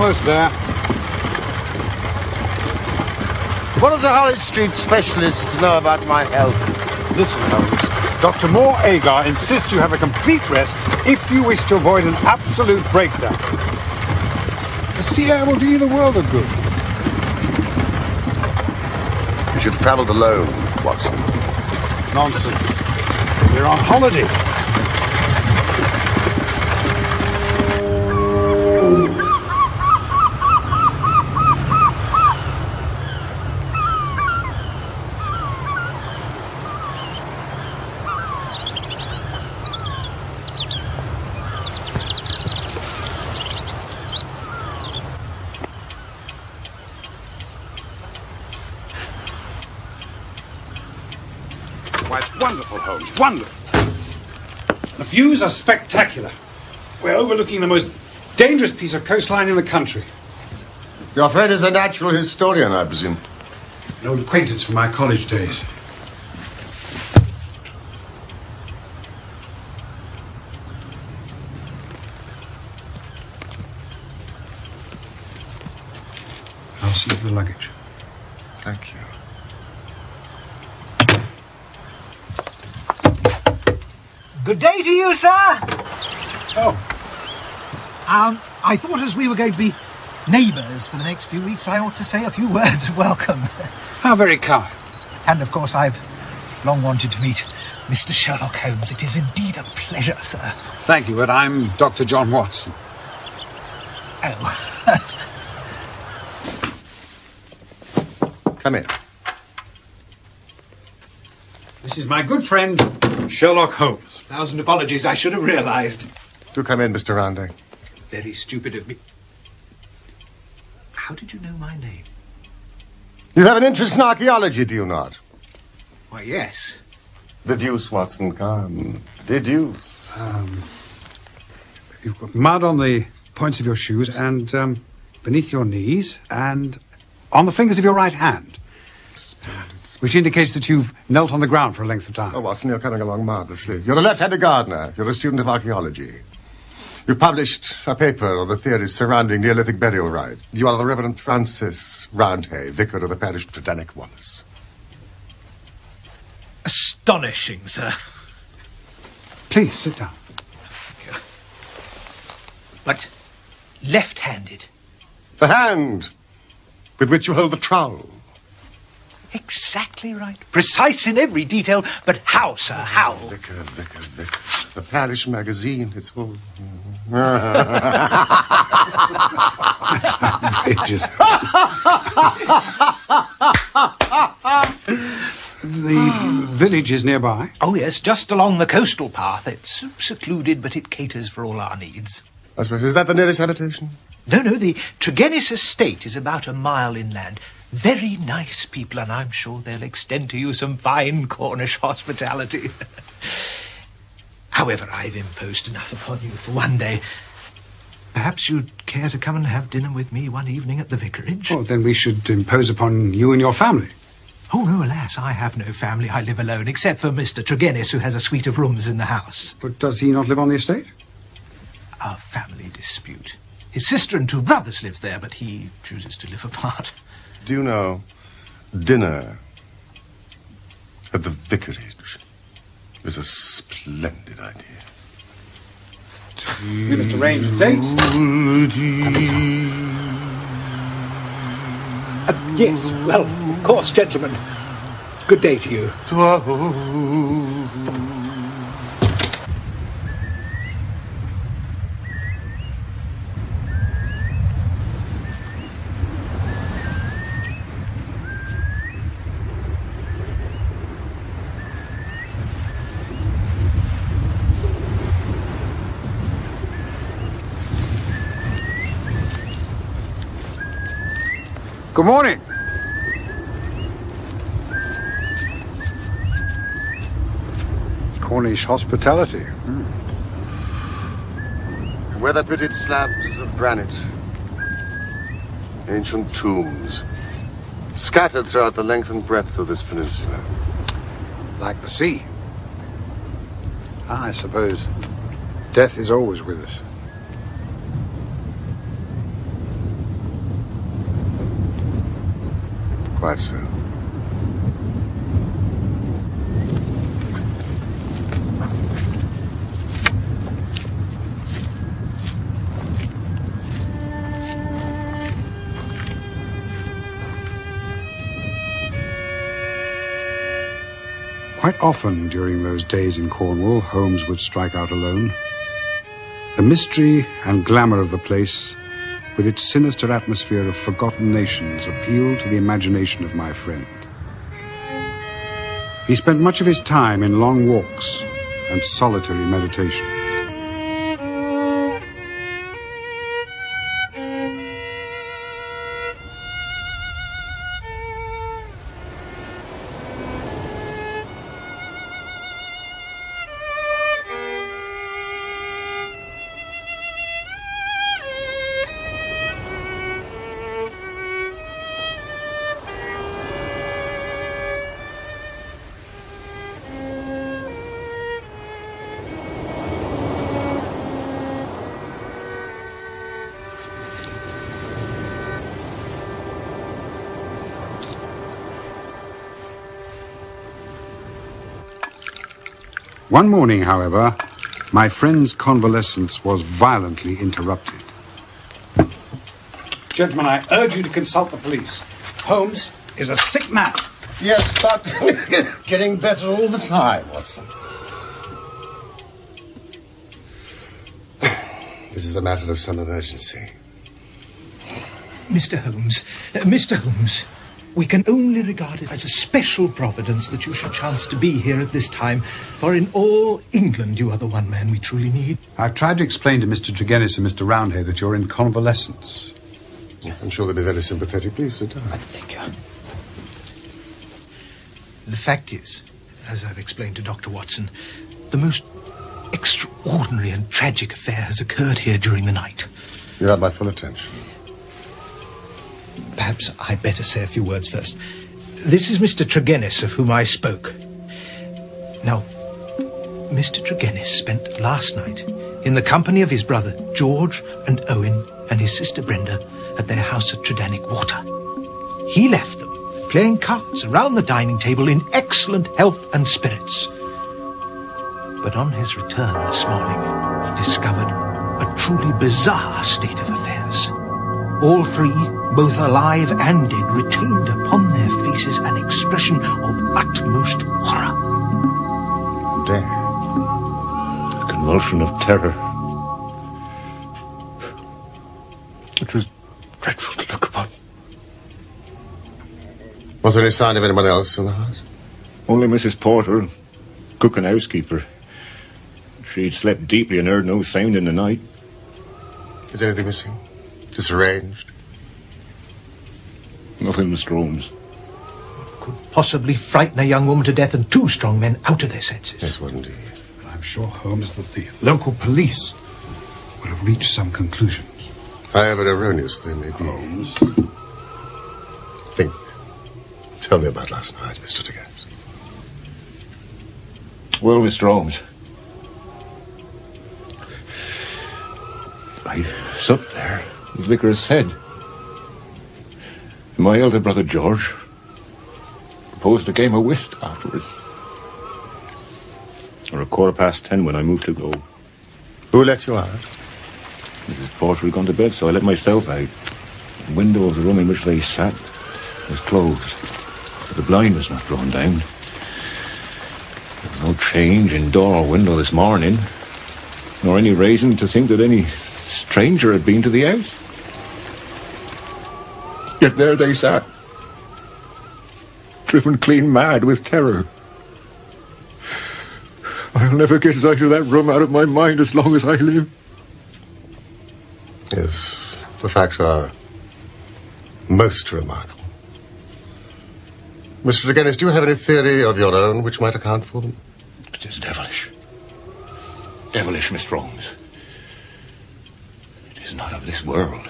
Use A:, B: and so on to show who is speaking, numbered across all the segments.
A: almost there.
B: What does a Hollis Street specialist know about my health?
A: Listen, Holmes. Dr. Moore Agar insists you have a complete rest if you wish to avoid an absolute breakdown. The sea air will do you the world of good.
B: You should have travelled alone, Watson.
A: Nonsense. We're on holiday. Why, it's wonderful, Holmes, wonderful. The views are spectacular. We're overlooking the most dangerous piece of coastline in the country.
B: Your friend is a natural historian, I presume.
A: An old acquaintance from my college days. I'll see you for the luggage.
B: Thank you.
C: Good day to you, sir.
A: Oh.
C: I thought as we were going to be neighbours for the next few weeks, I ought to say a few words of welcome.
A: How very kind.
C: And, of course, I've long wanted to meet Mr. Sherlock Holmes. It is indeed a pleasure, sir.
A: Thank you, but I'm Dr. John Watson.
C: Oh.
B: Come in.
A: This is my good friend, Sherlock Holmes.
C: 1,000 apologies, I should have realised.
B: Do come in, Mr. Rounding.
C: Very stupid of me. How did you know my name?
B: You have an interest in archaeology, do you not?
C: Why, yes.
B: Deduce, Watson, come. Deduce.
A: You've got mud on the points of your shoes and beneath your knees and on the fingers of your right hand, which indicates that you've knelt on the ground for a length of time.
B: Oh, Watson, you're coming along marvellously. You're a left-handed gardener. You're a student of archaeology. You've published a paper on the theories surrounding Neolithic burial rites. You are the Reverend Francis Roundhay, vicar of the parish of Tredenick Wallace.
C: Astonishing, sir.
A: Please, sit down.
C: But left-handed.
B: The hand with which you hold the trowel.
C: Exactly right. Precise in every detail. But how, sir, how?
B: Vicar. The parish magazine, it's all...
A: That's outrageous. The village is nearby.
C: Oh, yes, just along the coastal path. It's secluded, but it caters for all our needs.
B: I suppose, is that the nearest habitation?
C: No, the Tregennis estate is about a mile inland. Very nice people, and I'm sure they'll extend to you some fine Cornish hospitality. However, I've imposed enough upon you for one day. Perhaps you'd care to come and have dinner with me one evening at the vicarage?
A: Oh, then we should impose upon you and your family.
C: Oh, no, alas, I have no family. I live alone, except for Mr. Tregennis, who has a suite of rooms in the house.
A: But does he not live on the estate?
C: A family dispute. His sister and 2 brothers live there, but he chooses to live apart.
B: Do you know, dinner at the vicarage is a splendid idea.
A: We must arrange a date. Yes, well, of course, gentlemen. Good day to you. Good morning. Cornish hospitality.
B: Weather-pitted slabs of granite. Ancient tombs. Scattered throughout the length and breadth of this peninsula.
A: Like the sea. I suppose death is always with us.
B: Quite so.
A: Quite often during those days in Cornwall, Holmes would strike out alone. The mystery and glamour of the place, with its sinister atmosphere of forgotten nations, appealed to the imagination of my friend. He spent much of his time in long walks and solitary meditation. One morning, however, my friend's convalescence was violently interrupted. Gentlemen, I urge you to consult the police. Holmes is a sick man.
B: Yes, but getting better all the time, Watson. This is a matter of some emergency.
C: Mr. Holmes, we can only regard it as a special providence that you should chance to be here at this time, for in all England you are the one man we truly need.
A: I've tried to explain to Mr. Tregennis and Mr. Roundhay that you're in convalescence.
B: Yes, I'm sure they'll be very sympathetic. Please sit down.
C: Thank you. The fact is, as I've explained to Dr. Watson, the most extraordinary and tragic affair has occurred here during the night.
B: You have my full attention.
C: Perhaps I'd better say a few words first. This is Mr. Tregennis, of whom I spoke. Now, Mr. Tregennis spent last night in the company of his brother George and Owen and his sister Brenda at their house at Tredannick Water. He left them playing cards around the dining table in excellent health and spirits. But on his return this morning, discovered a truly bizarre state of affairs. All three, both alive and dead, retained upon their faces an expression of utmost horror.
B: Death.
D: A convulsion of terror. It was dreadful to look upon.
B: Was there any sign of anyone else in the house?
D: Only Mrs. Porter, cook and housekeeper. She'd slept deeply and heard no sound in the night.
B: Is anything missing? Disarranged?
D: Nothing, Mr. Holmes.
C: Could possibly frighten a young woman to death and two strong men out of their senses.
B: Yes, what indeed.
A: I'm sure, Holmes, that the local police would have reached some conclusions.
B: However erroneous they may be.
A: Holmes.
B: Think. Tell me about last night, Mr. Tregennis.
D: Well, Mr. Holmes, I supped there, as the vicar has said. And my elder brother George proposed a game of whist afterwards. Or 10:15 when I moved to go.
B: Who let you out?
D: Mrs. Porter had gone to bed, so I let myself out. The window of the room in which they sat was closed, but the blind was not drawn down. There was no change in door or window this morning, nor any reason to think that any stranger had been to the house. Yet there they sat, driven clean mad with terror. I'll never get sight of that room out of my mind as long as I live.
B: Yes, the facts are most remarkable. Mr. Tregennis, do you have any theory of your own which might account for them?
D: It is devilish. Devilish, Mr. Holmes. It is not of this world.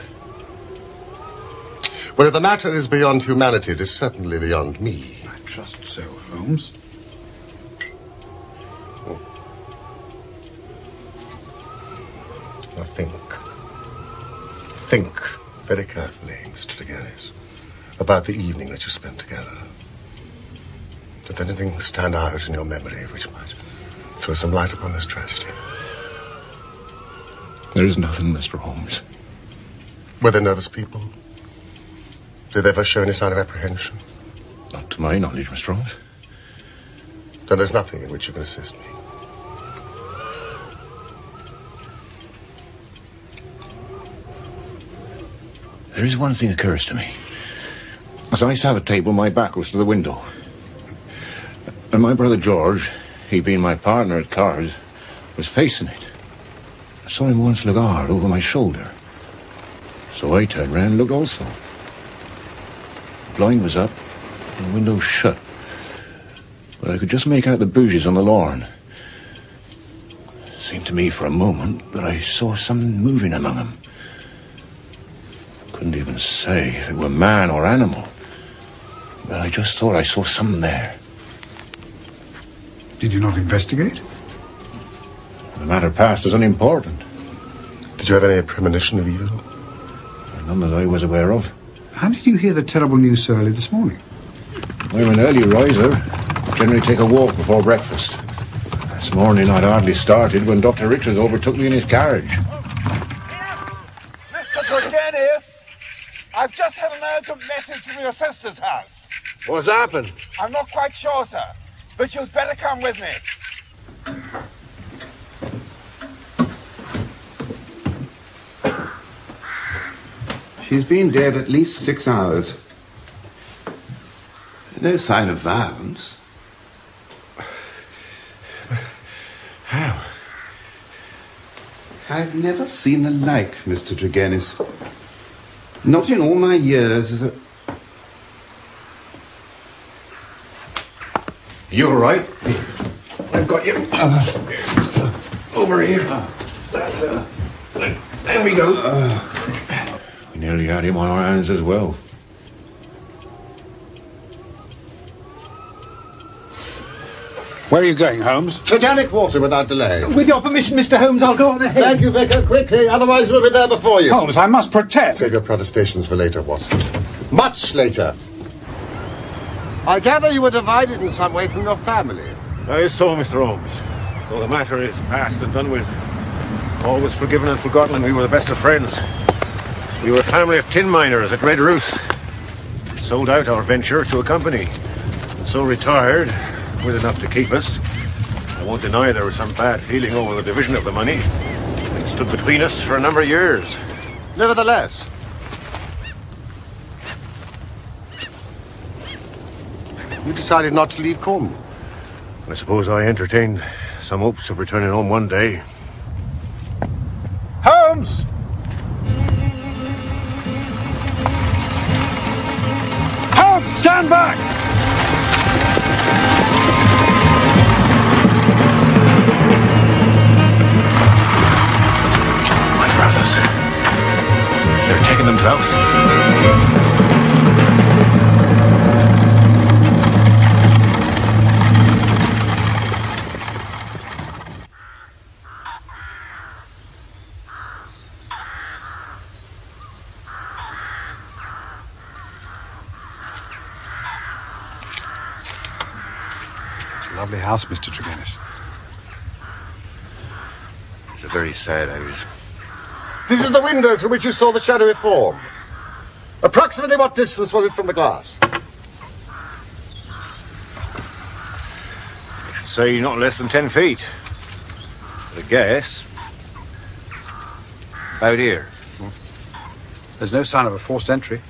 B: Well, if the matter is beyond humanity, it is certainly beyond me.
A: I trust so, Holmes.
B: Now think. Think very carefully, Mr. Tregennis. about the evening that you spent together? Did anything stand out in your memory which might throw some light upon this tragedy?
D: There is nothing, Mr. Holmes.
B: Were there nervous people? Did they ever show any sign of apprehension?
D: Not to my knowledge, Mr. Holmes.
B: Then there's nothing in which you can assist me.
D: There is one thing occurs to me. As I sat at table, my back was to the window. And my brother George, he being my partner at cards, was facing it. I saw him once look hard over my shoulder. So I turned round and looked also. The blind was up and the window shut. But I could just make out the bougies on the lawn. It seemed to me for a moment that I saw something moving among them. Couldn't even say if it were man or animal. But I just thought I saw something there.
A: Did you not investigate?
D: The matter passed as unimportant.
B: Did you have any premonition of evil?
D: None that I was aware of.
A: How did you hear the terrible news so early this morning?
D: I'm an early riser. Generally take a walk before breakfast. This morning I'd hardly started when Dr. Richards overtook me in his carriage.
E: Mr. Tregennis, I've just had an urgent message from your sister's house.
D: What's happened?
E: I'm not quite sure, sir, but you'd better come with me.
F: She's been dead at least 6 hours. No sign of violence.
D: How?
F: I've never seen the like, Mr. Tregennis. Not in all my years as a...
D: You all right? I've got you. Over here. That's there we go. We nearly had him on our hands as well.
A: Where are you going, Holmes?
B: Titanic water without delay.
C: With your permission, Mr. Holmes, I'll go on ahead.
B: Thank you, Vicar. Quickly, otherwise we'll be there before you.
A: Holmes, I must protest.
B: Save your protestations for later, Watson. Much later. I gather you were divided in some way from your family.
D: I so, Mr. Holmes. Though the matter is past and done with, all was forgiven and forgotten, and we were the best of friends. We were a family of tin miners at Red Ruth. Sold out our venture to a company, and so retired with enough to keep us. I won't deny there was some bad feeling over the division of the money. It stood between us for a number of years.
B: Nevertheless, you decided not to leave Cornwall.
D: I suppose I entertained some hopes of returning home one day.
A: Holmes! Holmes, stand back!
D: My brothers. They're taking them to house.
A: It's a lovely house, Mr. Tregennis.
D: It's a very sad house.
B: This is the window through which you saw the shadowy form. Approximately what distance was it from the glass?
D: I should say not less than 10 feet. But I guess about here.
A: There's no sign of a forced entry.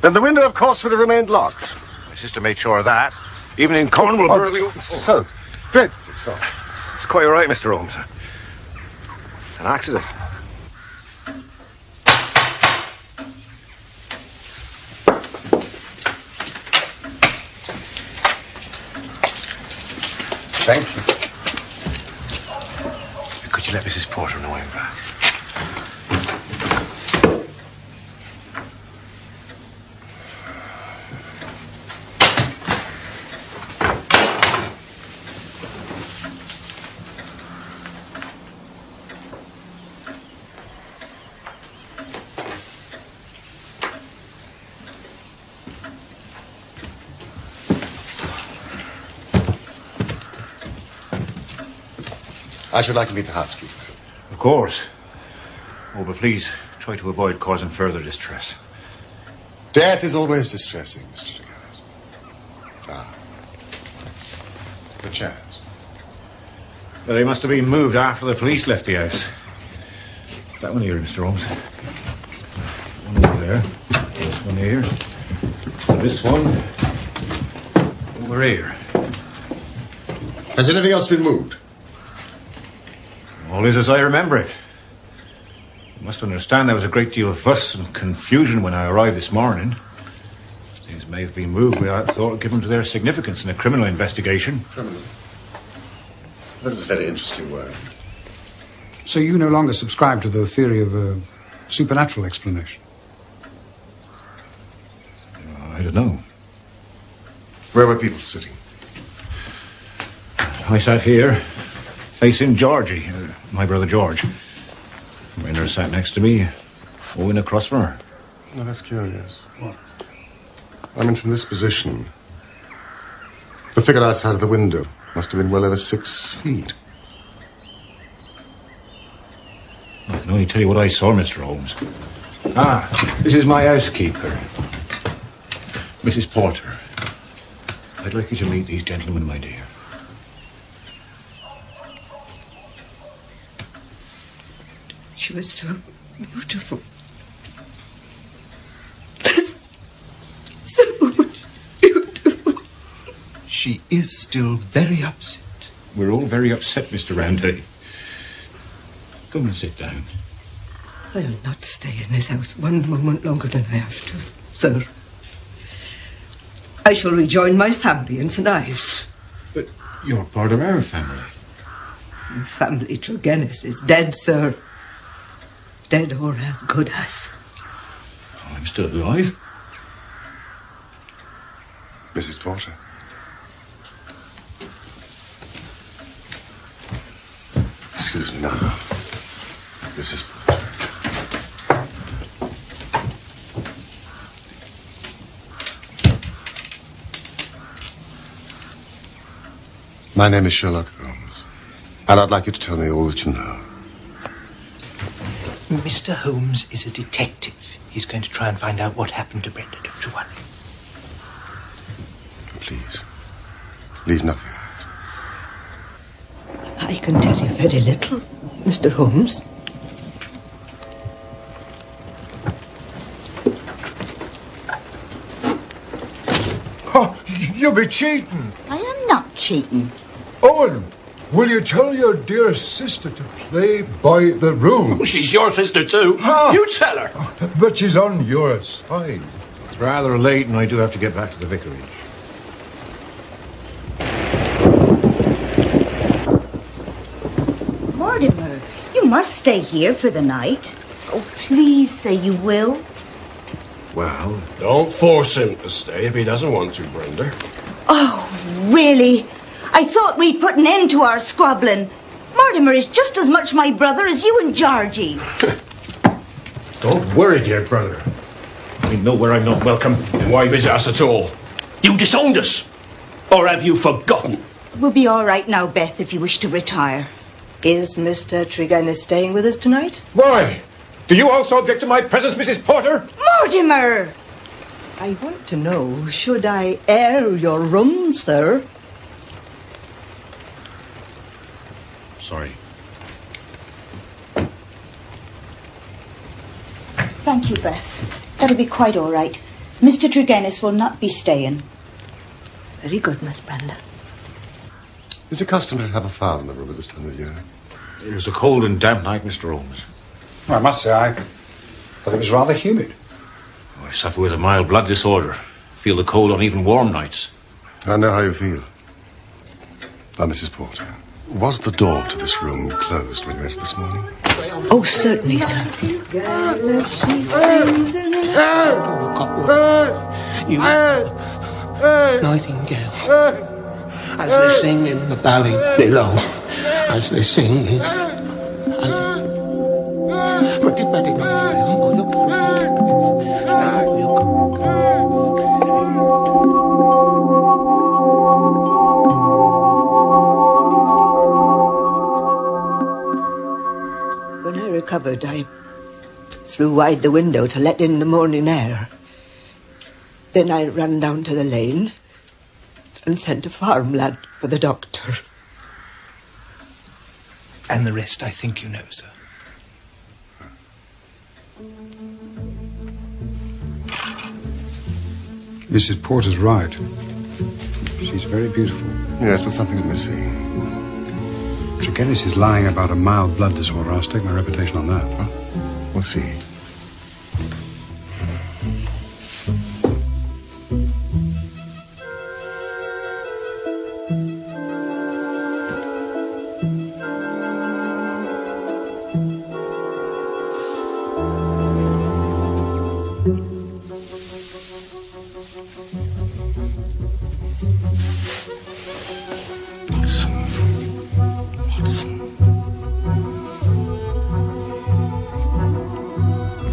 B: Then the window, of course, would have remained locked.
D: My sister made sure of that. Even in Cornwall.
B: So, dreadfully sorry.
D: It's quite all right, Mr. Holmes. An accident.
B: Thank you.
D: Could you let Mrs. Porter know I'm back?
B: I should like to meet the housekeeper.
D: Of course. Oh, but please, try to avoid causing further distress.
B: Death is always distressing, Mr. Tregennis. The chairs.
D: Well, they must have been moved after the police left the house. That one here, Mr. Holmes. One over there. This one here. And this one over here.
B: Has anything else been moved?
D: All is as I remember it. You must understand there was a great deal of fuss and confusion when I arrived this morning. Things may have been moved without thought given to their significance in a criminal investigation.
B: Criminal. That is a very interesting word.
A: So you no longer subscribe to the theory of a supernatural explanation?
D: I don't know.
B: Where were people sitting?
D: I sat here, facing Georgie, my brother George. Rainer sat next to me, Owen across from her.
B: No, that's curious. What? I mean, from this position, the figure outside of the window must have been well over 6 feet.
D: I can only tell you what I saw, Mr. Holmes. This is my housekeeper, Mrs. Porter. I'd like you to meet these gentlemen, my dear.
G: She was so beautiful. So beautiful.
C: She is still very upset.
D: We're all very upset, Mr. Roundhay. Come and sit down.
G: I'll not stay in this house one moment longer than I have to, sir. I shall rejoin my family in St. Ives.
D: But you're part of our family.
G: The family Tregennis is dead, sir. Dead or as good as.
D: I'm still alive.
B: Mrs. Porter. Excuse me now. Mrs. Porter. My name is Sherlock Holmes, and I'd like you to tell me all that you know.
C: Mr. Holmes is a detective. He's going to try and find out what happened to Brenda, don't you worry.
B: Please, leave nothing out.
G: I can tell you very little, Mr. Holmes.
H: Oh, you'll be cheating.
I: I am not cheating.
H: Owen, will you tell your dear sister to play by the rules?
J: She's your sister too.
H: Ah.
J: You tell her.
H: But she's on your side.
D: It's rather late and I do have to get back to the vicarage.
I: Mortimer, you must stay here for the night. Oh, please say you will.
D: Well,
J: Don't force him to stay if he doesn't want to, Brenda.
I: Oh, really? I thought we'd put an end to our squabbling. Mortimer is just as much my brother as you and Georgie.
J: Don't worry, dear brother.
D: I know where I'm not welcome.
J: Then why visit us at all? You disowned us. Or have you forgotten?
I: We'll be all right now, Beth, if you wish to retire.
G: Is Mr. Tregennis staying with us tonight?
J: Why? Do you also object to my presence, Mrs. Porter?
I: Mortimer!
G: I want to know, should I air your room, sir?
D: Sorry.
I: Thank you, Beth. That'll be quite all right. Mr. Tregennis will not be staying.
G: Very good, Miss Brenda.
B: Is it customary to have a fire in the room at this time of year?
D: It was a cold and damp night, Mr. Holmes.
A: I must say, I thought it was rather humid.
D: I suffer with a mild blood disorder. Feel the cold on even warm nights.
B: I know how you feel. Now, Mrs. Porter, was the door to this room closed when you entered this morning?
G: Oh, certainly, sir.
K: You nightingale, as they sing in the valley below, as they sing in...
G: recovered, I threw wide the window to let in the morning air. Then I ran down to the lane and sent a farm lad for the doctor.
C: And the rest I think you know, sir.
A: Mrs. Porter's right. She's very beautiful.
B: Yes, but something's missing.
A: Tregennis is lying about a mild blood disorder. I'll stake my reputation on that.
B: Huh? We'll see.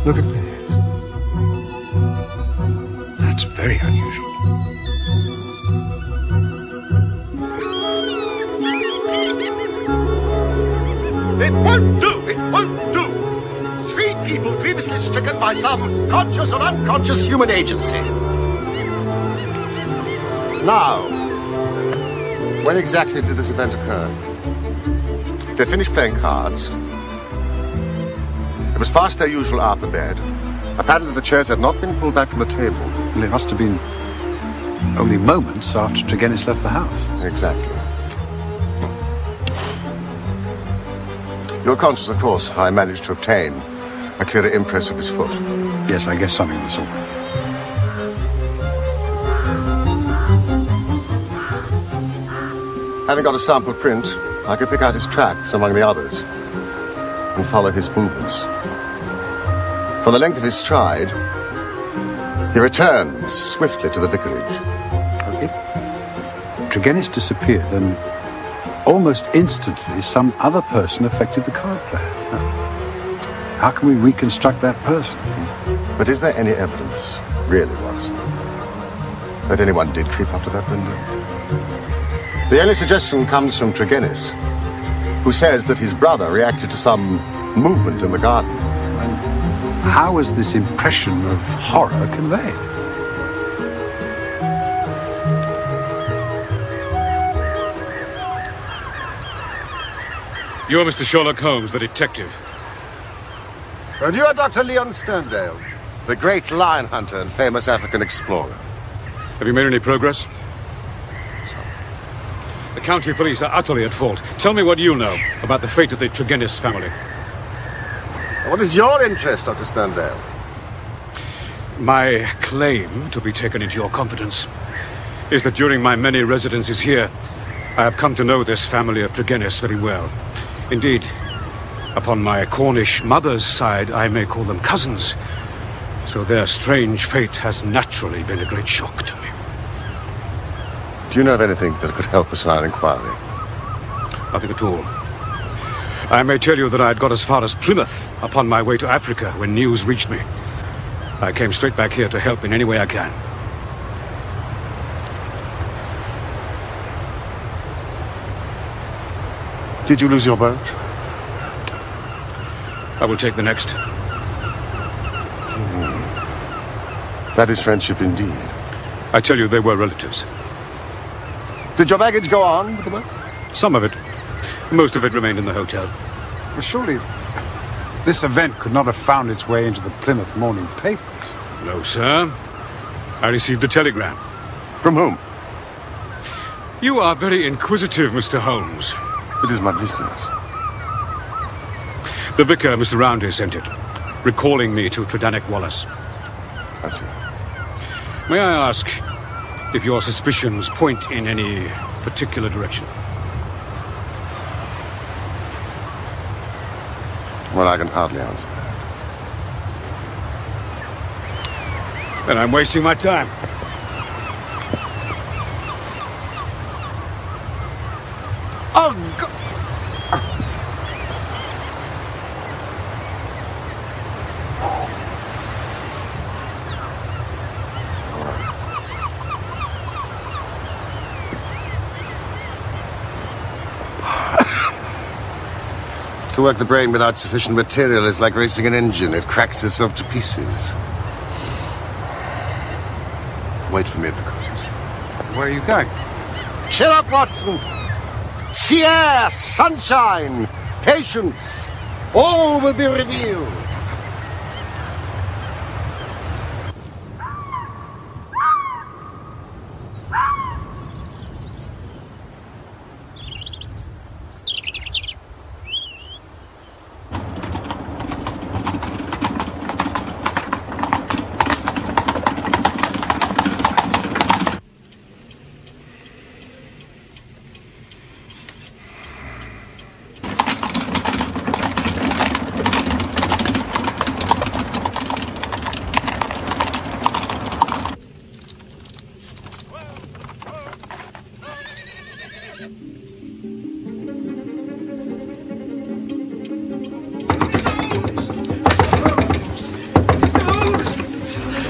B: Look at this.
A: That's very unusual.
L: It won't do! It won't do! 3 people previously stricken by some conscious or unconscious human agency.
B: Now, when exactly did this event occur? They finished playing cards. It was past their usual hour for bed. Apparently the chairs had not been pulled back from the table.
A: Well, it must have been only moments after Tregennis left the house.
B: Exactly. You're conscious, of course, how I managed to obtain a clearer impress of his foot.
A: Yes, I guess something of the sort.
B: Having got a sample print, I could pick out his tracks among the others and follow his movements. For the length of his stride, he returned swiftly to the vicarage.
A: If Tregennis disappeared, then almost instantly some other person affected the card players. Now, how can we reconstruct that person?
B: But is there any evidence, really, Watson, that anyone did creep up to that window? The only suggestion comes from Tregennis, who says that his brother reacted to some movement in the garden.
A: And how was this impression of horror conveyed?
M: You're Mr. Sherlock Holmes, the detective.
B: And you are Dr. Leon Sterndale, the great lion hunter and famous African explorer.
M: Have you made any progress?
B: Some.
M: The county police are utterly at fault. Tell me what you know about the fate of the Tregennis family.
B: What is your interest, Dr. Sterndale?
M: My claim to be taken into your confidence is that during my many residences here, I have come to know this family of Tregennis very well. Indeed, upon my Cornish mother's side, I may call them cousins. So their strange fate has naturally been a great shock to me.
B: Do you know of anything that could help us in our inquiry?
M: Nothing at all. I may tell you that I had got as far as Plymouth upon my way to Africa when news reached me. I came straight back here to help in any way I can.
B: Did you lose your boat?
M: I will take the next.
B: That is friendship indeed.
M: I tell you, they were relatives.
B: Did your baggage go on with the boat?
M: Some of it. Most of it remained in the hotel.
A: Well, surely this event could not have found its way into the Plymouth morning papers.
M: No, sir. I received a telegram.
B: From whom?
M: You are very inquisitive, Mr. Holmes.
B: It is my business.
M: The vicar, Mr. Roundhay, sent it, recalling me to Tredannick Wallace.
B: I see.
M: May I ask if your suspicions point in any particular direction?
B: Well, I can hardly answer that.
M: Then I'm wasting my time.
B: Oh, God! To work the brain without sufficient material is like racing an engine. It cracks itself to pieces. Wait for me at the cottage.
A: Where are you going?
B: Cheer up, Watson! Sea air, sunshine, patience. All will be revealed.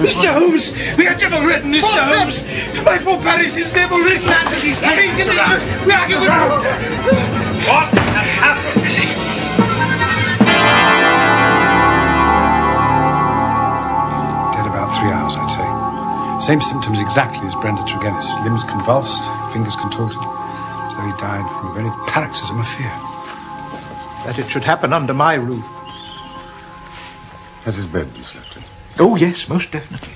C: Mr. Holmes! We are devil-ridden, Mr. Holmes! My poor parish is devil-ridden! We are given...
J: What has happened?
A: Dead about 3 hours, I'd say. Same symptoms exactly as Brenda Tregennis. Limbs convulsed, fingers contorted, as though he died from a very paroxysm of fear.
C: That it should happen under my roof.
B: Has his bed been slept in?
C: Oh, yes, most definitely.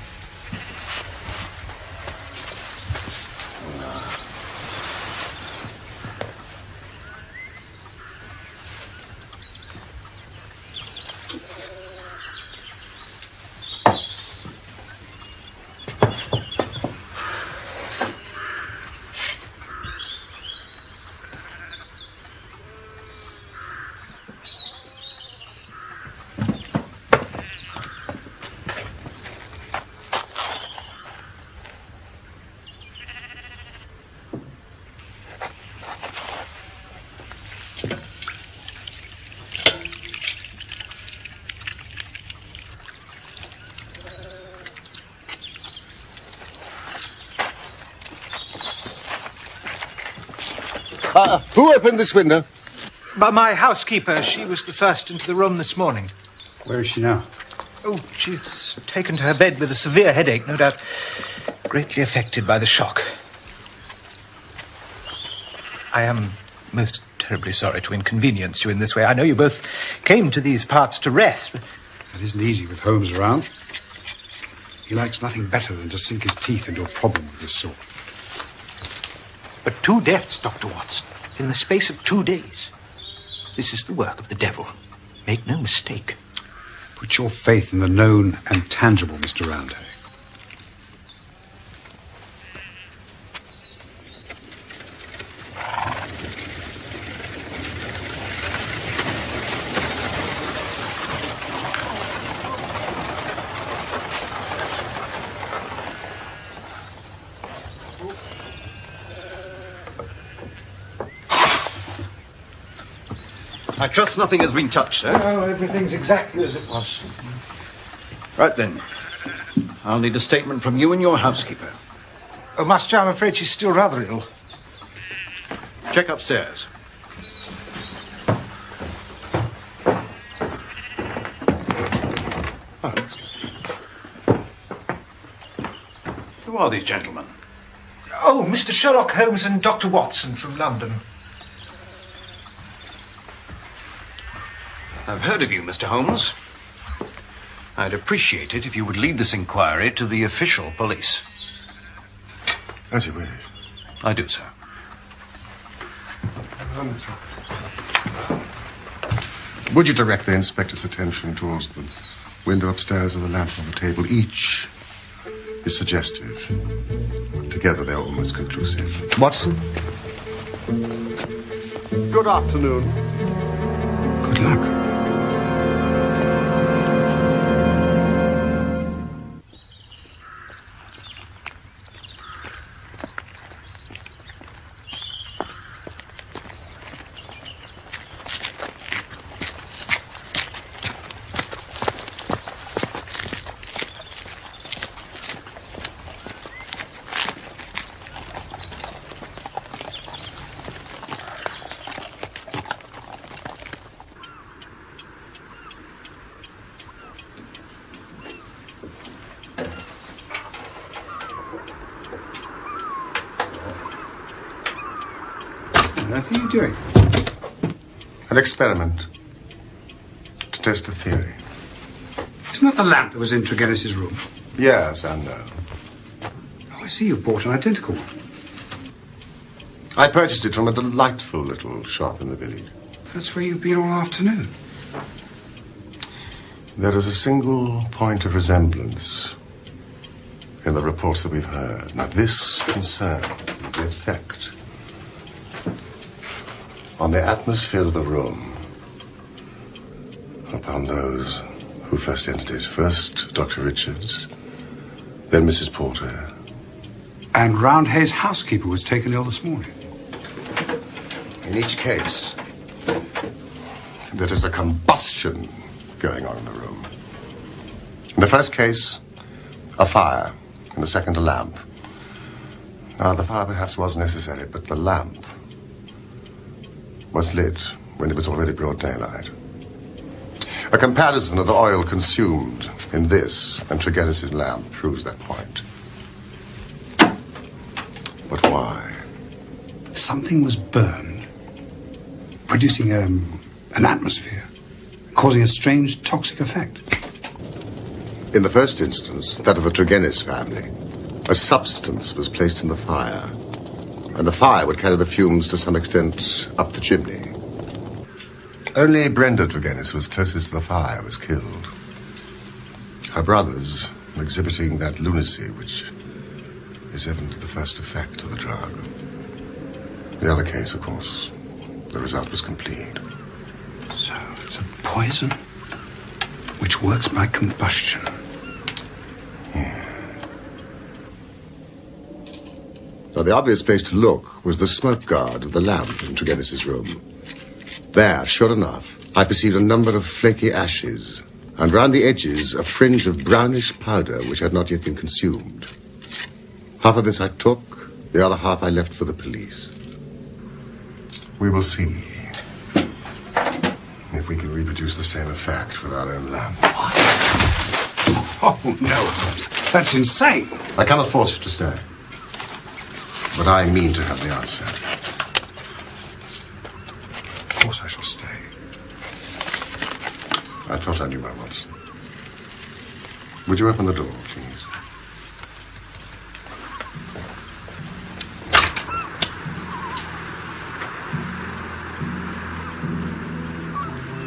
B: Who opened this window?
C: But my housekeeper, she was the first into the room this morning.
A: Where is she now?
C: Oh, she's taken to her bed with a severe headache, no doubt greatly affected by the shock. I am most terribly sorry to inconvenience you in this way. I know you both came to these parts to rest, but...
A: It isn't easy with Holmes around. He likes nothing better than to sink his teeth into a problem of this sort.
C: But 2 deaths, Dr. Watson, in the space of 2 days. This is the work of the devil. Make no mistake.
A: Put your faith in the known and tangible, Mr. Roundhay.
L: I trust nothing has been touched, sir.
C: No, everything's exactly as it was.
L: Right then. I'll need a statement from you and your housekeeper.
C: Oh, Master, I'm afraid she's still rather ill.
L: Check upstairs. Who are these gentlemen?
C: Oh, Mr. Sherlock Holmes and Dr. Watson from London.
L: I've heard of you, Mr. Holmes. I'd appreciate it if you would lead this inquiry to the official police.
B: As you wish.
L: I do, sir.
B: Would you direct the inspector's attention towards the window upstairs and the lamp on the table? Each is suggestive. Together, they're almost conclusive. Watson? Good afternoon.
A: Good luck. earth are you doing?
B: An experiment to test a theory.
A: Isn't that the lamp that was in Tregennis's room?
B: Yes, and no.
A: Oh, I see you bought an identical one.
B: I purchased it from a delightful little shop in the village.
A: That's where you've been all afternoon.
B: There is a single point of resemblance in the reports that we've heard. Now, this concerns the effect on the atmosphere of the room upon those who first entered it. First, Dr. Richards, then Mrs. Porter.
A: And Roundhay's housekeeper was taken ill this morning.
B: In each case, there is a combustion going on in the room. In the first case, a fire. In the second, a lamp. Now, the fire perhaps was necessary, but the lamp was lit when it was already broad daylight. A comparison of the oil consumed in this and Tregennis's lamp proves that point. But why?
A: Something was burned, producing an atmosphere, causing a strange toxic effect.
B: In the first instance, that of the Tregennis family, a substance was placed in the fire, and the fire would carry the fumes to some extent up the chimney. Only Brenda Tregennis, who was closest to the fire, was killed. Her brothers were exhibiting that lunacy which is evidently the first effect of the drug. The other case, of course, the result was complete.
A: So it's a poison which works by combustion.
B: Yeah. Now, the obvious place to look was the smoke guard of the lamp in Tregennis's room. There, sure enough, I perceived a number of flaky ashes, and round the edges a fringe of brownish powder which had not yet been consumed. Half of this I took, the other half I left for the police. We will see if we can reproduce the same effect with our own lamp.
A: Oh, no, Holmes. That's insane.
B: I cannot force you to stay, but I mean to have the answer.
A: Of course I shall stay.
B: I thought I knew where Watson. Would you open the door, please?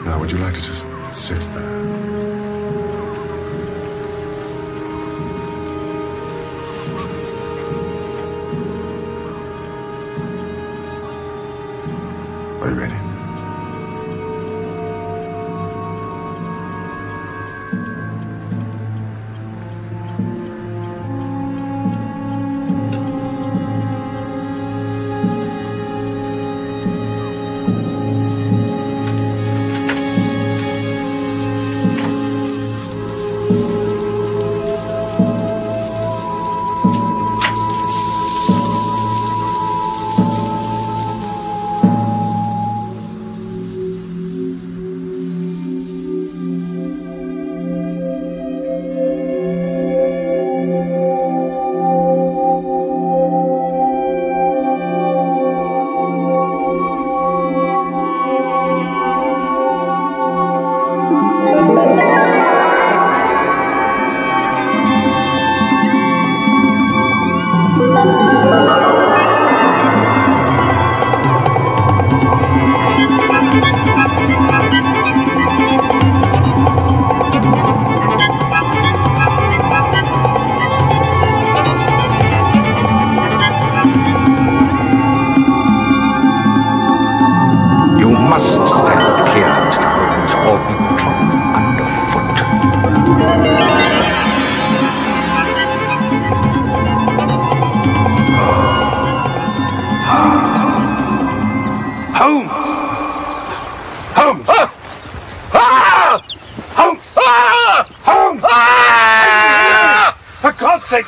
B: Now, would you like to just sit there? Are you ready?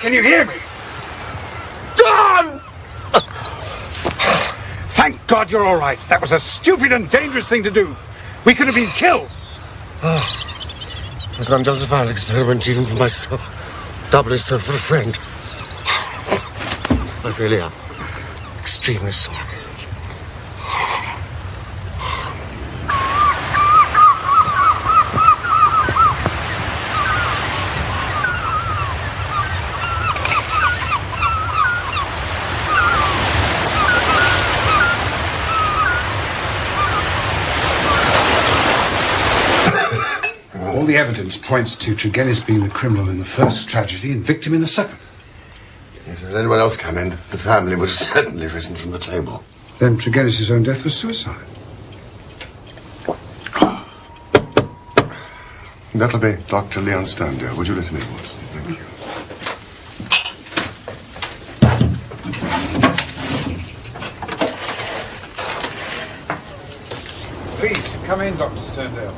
A: Can you hear me?
E: John!
A: Thank God you're all right. That was a stupid and dangerous thing to do. We could have been killed.
K: It was an unjustified experiment, even for myself. Doubly so for a friend. I really am extremely sorry.
A: the evidence points to Tregennis being the criminal in the first tragedy and victim in the second.
B: If had anyone else come in, the family would have certainly risen from the table.
A: Then Tregennis' own death was suicide.
B: That'll be Dr. Leon Sterndale. Would you let me, Watson? Thank you.
A: Please, come in, Dr. Sterndale.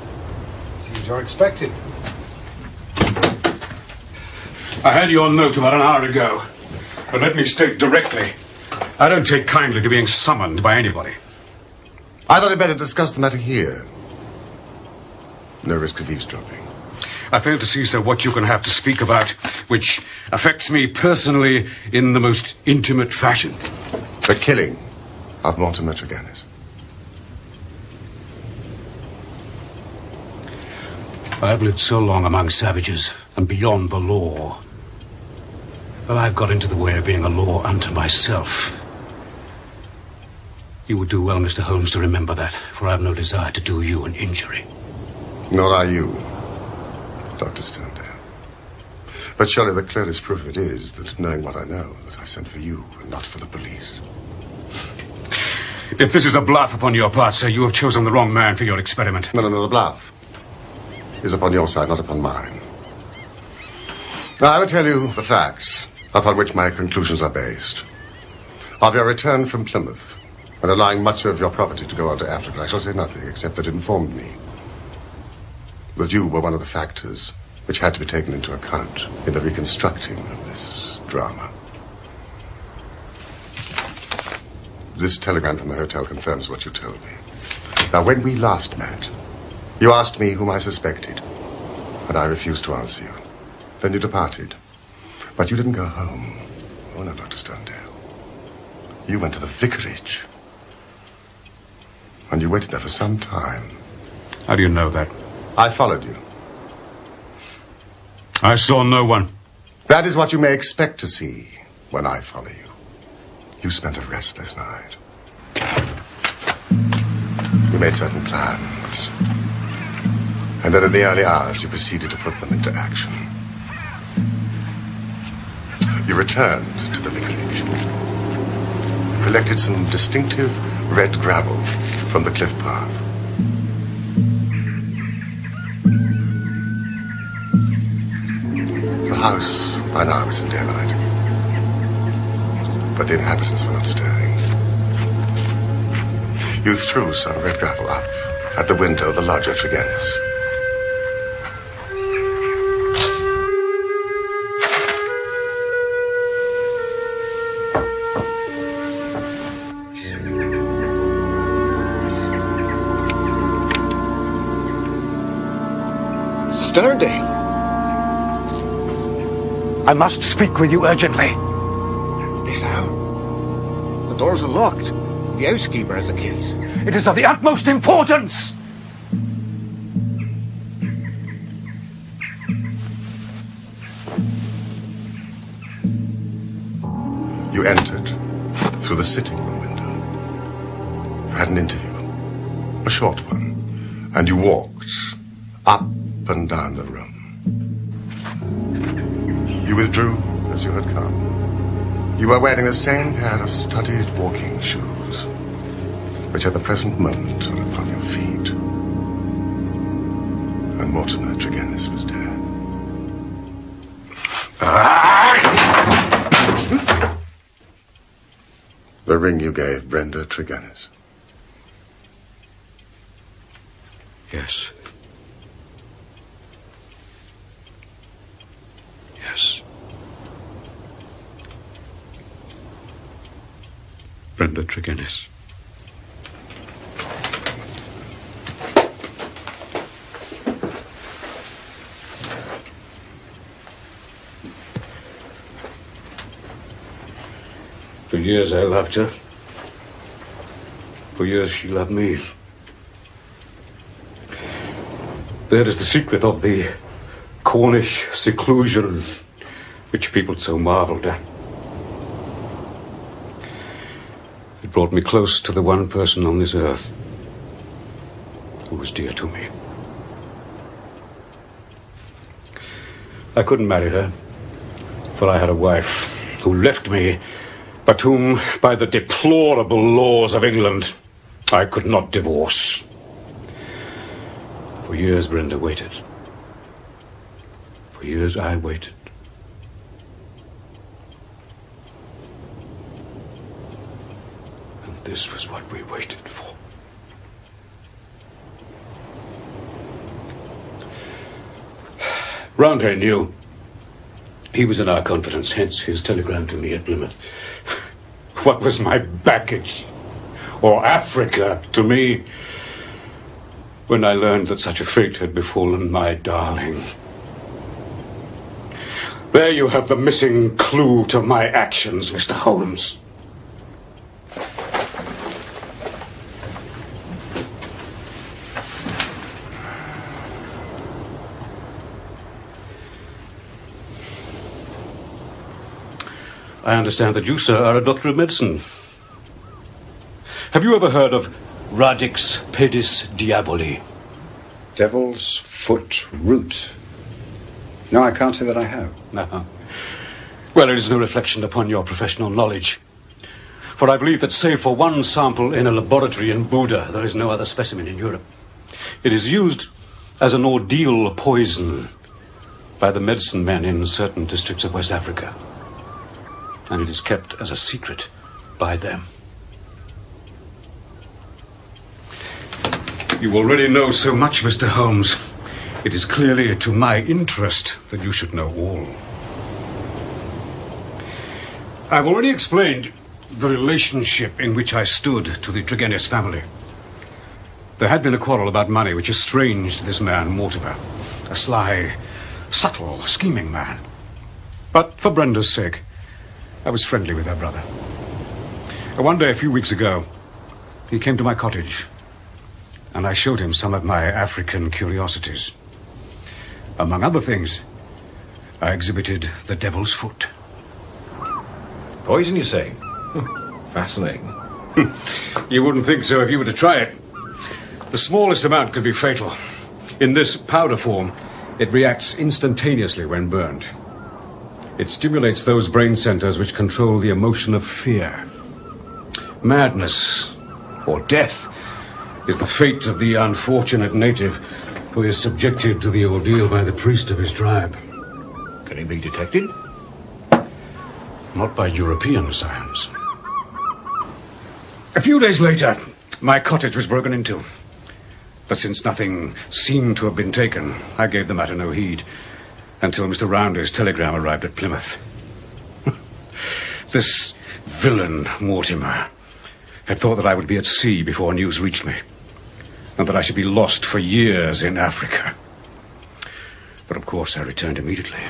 A: Seems you're expected.
M: I had your note about an hour ago. But let me state directly, I don't take kindly to being summoned by anybody.
B: I thought I'd better discuss the matter here. No risk of eavesdropping.
M: I fail to see, sir, what you can have to speak about, which affects me personally in the most intimate fashion.
B: The killing of Mortimer Tregennis.
M: I have lived so long among savages and beyond the law that I've got into the way of being a law unto myself. You would do well, Mr. Holmes, to remember that, for I have no desire to do you an injury.
B: Nor are you, Dr. Sterndale. But surely the clearest proof of it is that, knowing what I know, that I've sent for you and not for the police.
M: If this is a bluff upon your part, sir, you have chosen the wrong man for your experiment.
B: No, the bluff is upon your side, not upon mine. Now, I will tell you the facts upon which my conclusions are based. Of your return from Plymouth and allowing much of your property to go on to Africa, I shall say nothing except that it informed me that you were one of the factors which had to be taken into account in the reconstructing of this drama. This telegram from the hotel confirms what you told me. Now, when we last met, you asked me whom I suspected, and I refused to answer you. Then you departed. But you didn't go home. Oh, no, Dr. Sterndale. You went to the vicarage. And you waited there for some time.
M: How do you know that?
B: I followed you.
M: I saw no one.
B: That is what you may expect to see when I follow you. You spent a restless night. You made certain plans. And then in the early hours, you proceeded to put them into action. You returned to the vicarage. You collected some distinctive red gravel from the cliff path. The house by now was in daylight, but the inhabitants were not stirring. You threw some red gravel up at the window of the lodger Tregennis.
N: Sterndale! I must speak with you urgently.
O: This hour? The doors are locked. The housekeeper has the keys.
N: It is of the utmost importance!
B: You entered through the sitting room window. You had an interview, a short one, and you walked up and down the room. You withdrew as you had come. You were wearing the same pair of studied walking shoes, which at the present moment are upon your feet. And Mortimer Tregennis was dead. The ring you gave Brenda Tregennis.
M: Yes. Yes. Brenda Tregennis. For years I loved her. For years she loved me. That is the secret of the Cornish seclusion which people so marveled at. It brought me close to the one person on this earth who was dear to me. I couldn't marry her, for I had a wife who left me, but whom, by the deplorable laws of England, I could not divorce. For years, Brenda waited. For years, I waited. And this was what we waited for. Roundhay knew. He was in our confidence, hence his telegram to me at Plymouth. What was my baggage, or Africa, to me, when I learned that such a fate had befallen my darling? There you have the missing clue to my actions, Mr. Holmes. I understand that you, sir, are a doctor of medicine. Have you ever heard of Radix pedis diaboli?
A: Devil's foot root. No, I can't say that I have.
M: No. Well, it is no reflection upon your professional knowledge. For I believe that save for one sample in a laboratory in Buda, there is no other specimen in Europe. It is used as an ordeal poison by the medicine men in certain districts of West Africa. And it is kept as a secret by them. You already know so much, Mr. Holmes. It is clearly to my interest that you should know all. I've already explained the relationship in which I stood to the Tregennis family. There had been a quarrel about money which estranged this man, Mortimer. A sly, subtle, scheming man. But for Brenda's sake, I was friendly with her brother. One day, a few weeks ago, he came to my cottage, and I showed him some of my African curiosities. Among other things, I exhibited the devil's foot.
D: Poison, you say? Fascinating.
M: You wouldn't think so if you were to try it. The smallest amount could be fatal. In this powder form, it reacts instantaneously when burned. It stimulates those brain centers which control the emotion of fear. Madness, or death, is the fate of the unfortunate native who is subjected to the ordeal by the priest of his tribe.
D: Can he be detected?
M: Not by European science. A few days later, my cottage was broken into. But since nothing seemed to have been taken, I gave the matter no heed, until Mr. Roundhay's telegram arrived at Plymouth. This villain, Mortimer, had thought that I would be at sea before news reached me, and that I should be lost for years in Africa. But of course I returned immediately,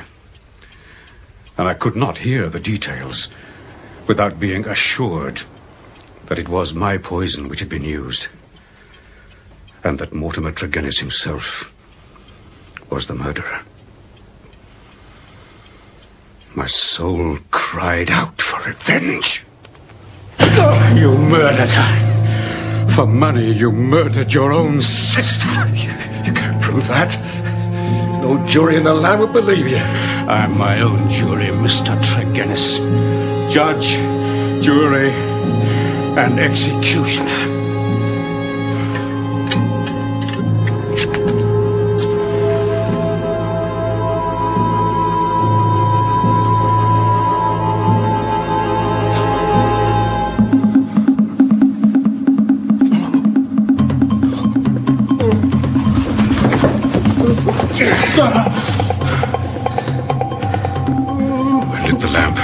M: and I could not hear the details without being assured that it was my poison which had been used, and that Mortimer Tregennis himself was the murderer. My soul cried out for revenge. You murdered her. For money, you murdered your own sister.
K: You can't prove that. No jury in the land would believe you.
M: I'm my own jury, Mr. Tregennis. Judge, jury, and executioner. I lit the lamp.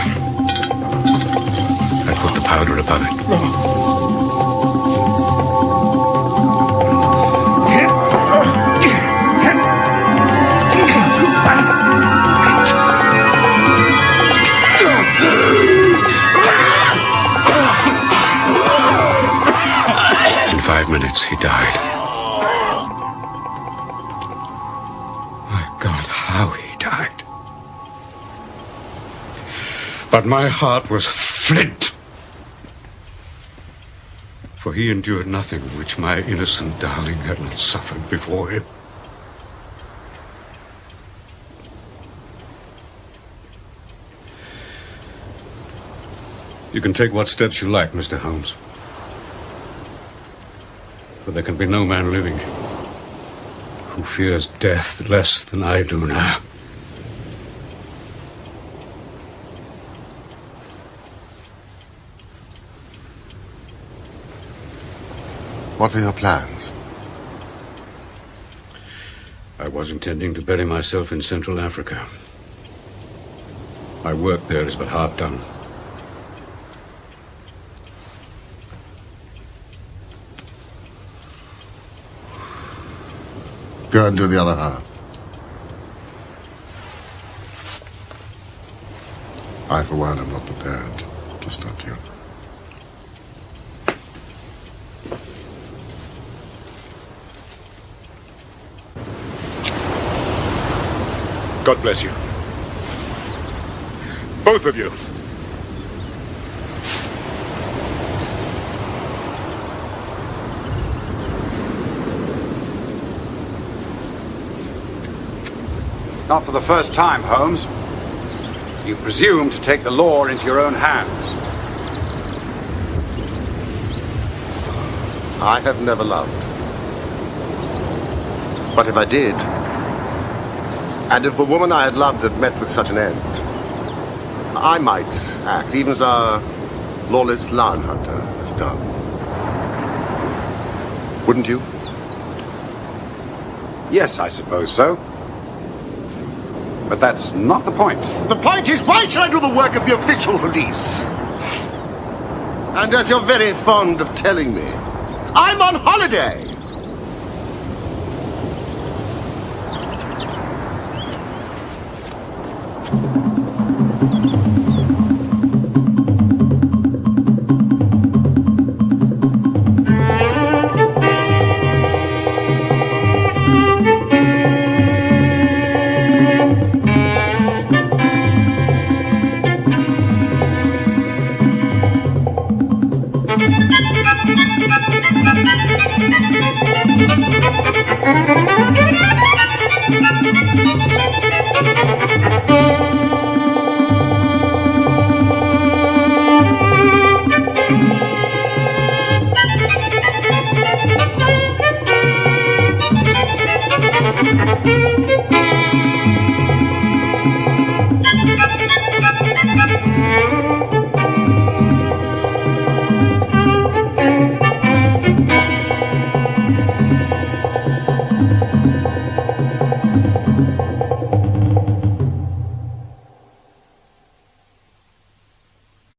M: I put the powder above it. In 5 minutes, he died. How he died. But my heart was flint, for he endured nothing which my innocent darling had not suffered before him. You can take what steps you like, Mr. Holmes. But there can be no man living who fears death less than I do now.
B: What are your plans?
M: I was intending to bury myself in Central Africa. My work there is but half done.
B: Go and do the other half. I, for one, am not prepared to stop you.
M: God bless you. Both of you.
A: Not for the first time, Holmes. You presume to take the law into your own hands.
B: I have never loved. But if I did, and if the woman I had loved had met with such an end, I might act, even as our lawless lion hunter has done. Wouldn't you?
A: Yes, I suppose so. But that's not the point.
L: The point is, why should I do the work of the official police?
B: And as you're very fond of telling me, I'm on holiday!